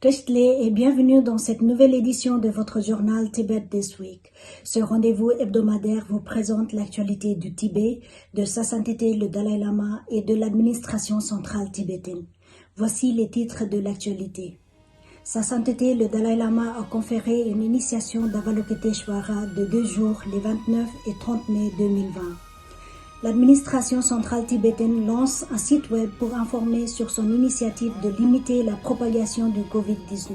Testlé et bienvenue dans cette nouvelle édition de votre journal Tibet This Week. Ce rendez-vous hebdomadaire vous présente l'actualité du Tibet, de Sa Sainteté le Dalai Lama et de l'administration centrale tibétaine. Voici les titres de l'actualité. Sa Sainteté le Dalai Lama a conféré une initiation d'Avalokiteshvara de 2 jours les 29 et 30 mai 2020. L'administration centrale tibétaine lance un site web pour informer sur son initiative de limiter la propagation du Covid-19.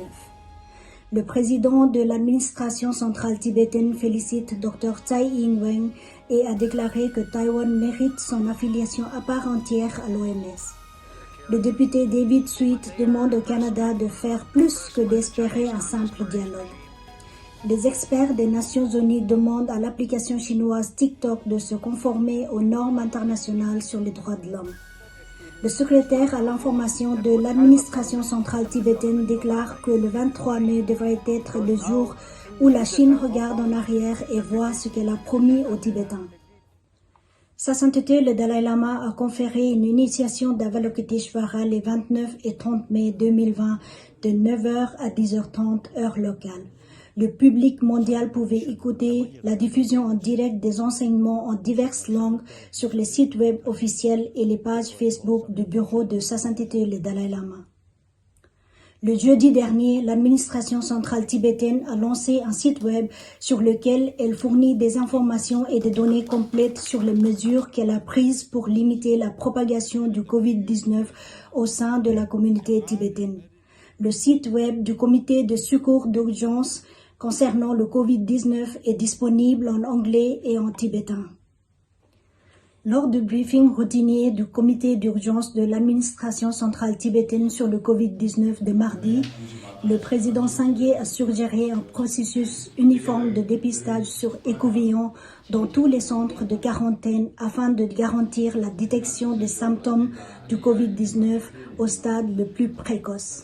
Le président de l'administration centrale tibétaine félicite Dr Tsai Ing-wen et a déclaré que Taïwan mérite son affiliation à part entière à l'OMS. Le député David Sweet demande au Canada de faire plus que d'espérer un simple dialogue. Les experts des Nations Unies demandent à l'application chinoise TikTok de se conformer aux normes internationales sur les droits de l'homme. Le secrétaire à l'information de l'administration centrale tibétaine déclare que le 23 mai devrait être le jour où la Chine regarde en arrière et voit ce qu'elle a promis aux Tibétains. Sa Sainteté le Dalai Lama a conféré une initiation d'Avalokiteshvara les 29 et 30 mai 2020 de 9h à 10h30 heure locale. Le public mondial pouvait écouter la diffusion en direct des enseignements en diverses langues sur les sites web officiels et les pages Facebook du bureau de Sa Sainteté le Dalai Lama. Le jeudi dernier, l'administration centrale tibétaine a lancé un site web sur lequel elle fournit des informations et des données complètes sur les mesures qu'elle a prises pour limiter la propagation du Covid-19 au sein de la communauté tibétaine. Le site web du comité de secours d'urgence concernant le Covid-19 est disponible en anglais et en tibétain. Lors du briefing routinier du comité d'urgence de l'administration centrale tibétaine sur le Covid-19 de mardi, le président Sanghé a suggéré un processus uniforme de dépistage sur écouvillon dans tous les centres de quarantaine afin de garantir la détection des symptômes du Covid-19 au stade le plus précoce.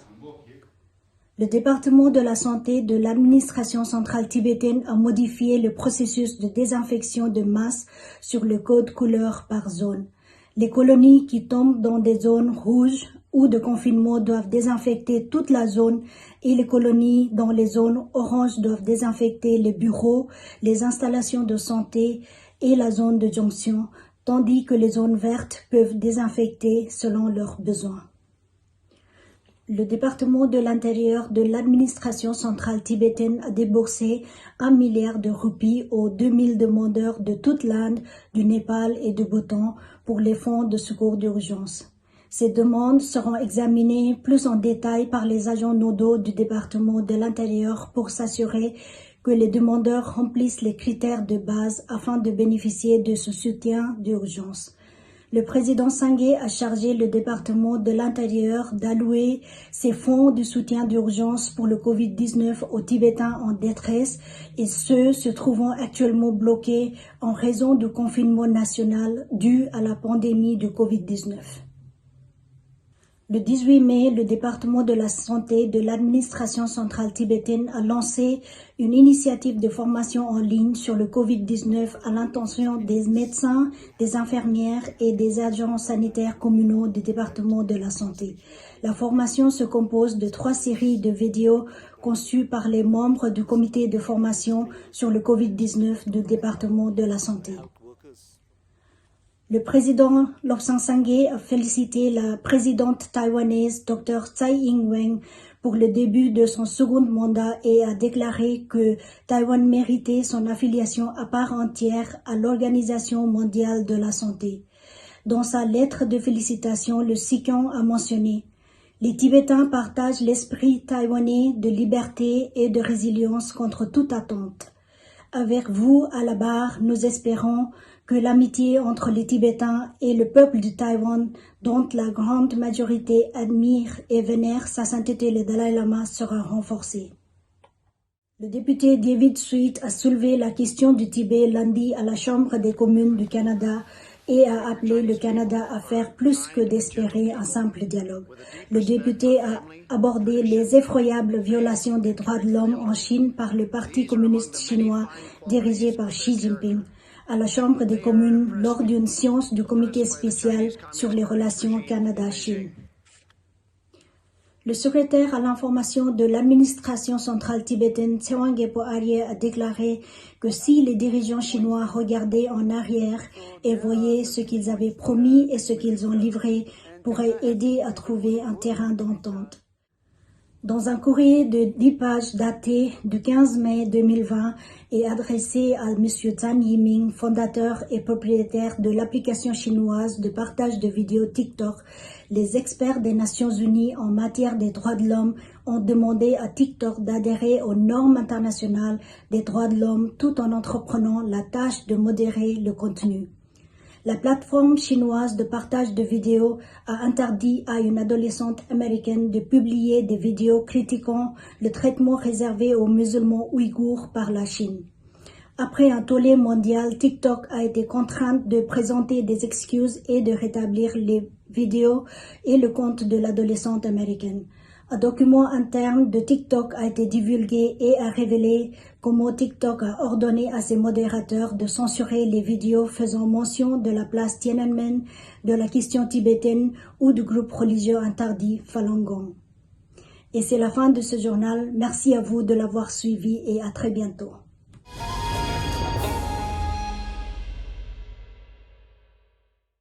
Le département de la santé de l'administration centrale tibétaine a modifié le processus de désinfection de masse sur le code couleur par zone. Les colonies qui tombent dans des zones rouges ou de confinement doivent désinfecter toute la zone et les colonies dans les zones oranges doivent désinfecter les bureaux, les installations de santé et la zone de jonction, tandis que les zones vertes peuvent désinfecter selon leurs besoins. Le département de l'intérieur de l'administration centrale tibétaine a déboursé 1 milliard de roupies aux 2000 demandeurs de toute l'Inde, du Népal et du Bhoutan pour les fonds de secours d'urgence. Ces demandes seront examinées plus en détail par les agents nodaux du département de l'intérieur pour s'assurer que les demandeurs remplissent les critères de base afin de bénéficier de ce soutien d'urgence. Le président Sanghé a chargé le département de l'intérieur d'allouer ses fonds de soutien d'urgence pour le Covid-19 aux Tibétains en détresse et ceux se trouvant actuellement bloqués en raison du confinement national dû à la pandémie du Covid-19. Le 18 mai, le département de la santé de l'administration centrale tibétaine a lancé une initiative de formation en ligne sur le Covid-19 à l'intention des médecins, des infirmières et des agents sanitaires communaux du département de la santé. La formation se compose de 3 séries de vidéos conçues par les membres du comité de formation sur le Covid-19 du département de la santé. Le président Lobsang Sanghé a félicité la présidente taïwanaise Dr Tsai Ing-wen pour le début de son second mandat et a déclaré que Taïwan méritait son affiliation à part entière à l'Organisation mondiale de la santé. Dans sa lettre de félicitations, le Sikion a mentionné « Les Tibétains partagent l'esprit taïwanais de liberté et de résilience contre toute attente. Avec vous à la barre, nous espérons que l'amitié entre les Tibétains et le peuple du Taïwan, dont la grande majorité admire et vénère Sa Sainteté le Dalai Lama, sera renforcée. » Le député David Sweet a soulevé la question du Tibet lundi à la Chambre des communes du Canada et a appelé le Canada à faire plus que d'espérer un simple dialogue. Le député a abordé les effroyables violations des droits de l'homme en Chine par le Parti communiste chinois dirigé par Xi Jinping à la Chambre des communes lors d'une séance du comité spécial sur les relations Canada-Chine. Le secrétaire à l'information de l'administration centrale tibétaine, Tsewangyepo Arye, a déclaré que si les dirigeants chinois regardaient en arrière et voyaient ce qu'ils avaient promis et ce qu'ils ont livré, pourrait aider à trouver un terrain d'entente. Dans un courrier de 10 pages daté du 15 mai 2020 et adressé à M. Tan Yiming, fondateur et propriétaire de l'application chinoise de partage de vidéos TikTok, les experts des Nations Unies en matière des droits de l'homme ont demandé à TikTok d'adhérer aux normes internationales des droits de l'homme tout en entreprenant la tâche de modérer le contenu. La plateforme chinoise de partage de vidéos a interdit à une adolescente américaine de publier des vidéos critiquant le traitement réservé aux musulmans ouïghours par la Chine. Après un tollé mondial, TikTok a été contrainte de présenter des excuses et de rétablir les vidéos et le compte de l'adolescente américaine. Un document interne de TikTok a été divulgué et a révélé comment TikTok a ordonné à ses modérateurs de censurer les vidéos faisant mention de la place Tiananmen, de la question tibétaine ou du groupe religieux interdit Falun Gong. Et c'est la fin de ce journal. Merci à vous de l'avoir suivi et à très bientôt.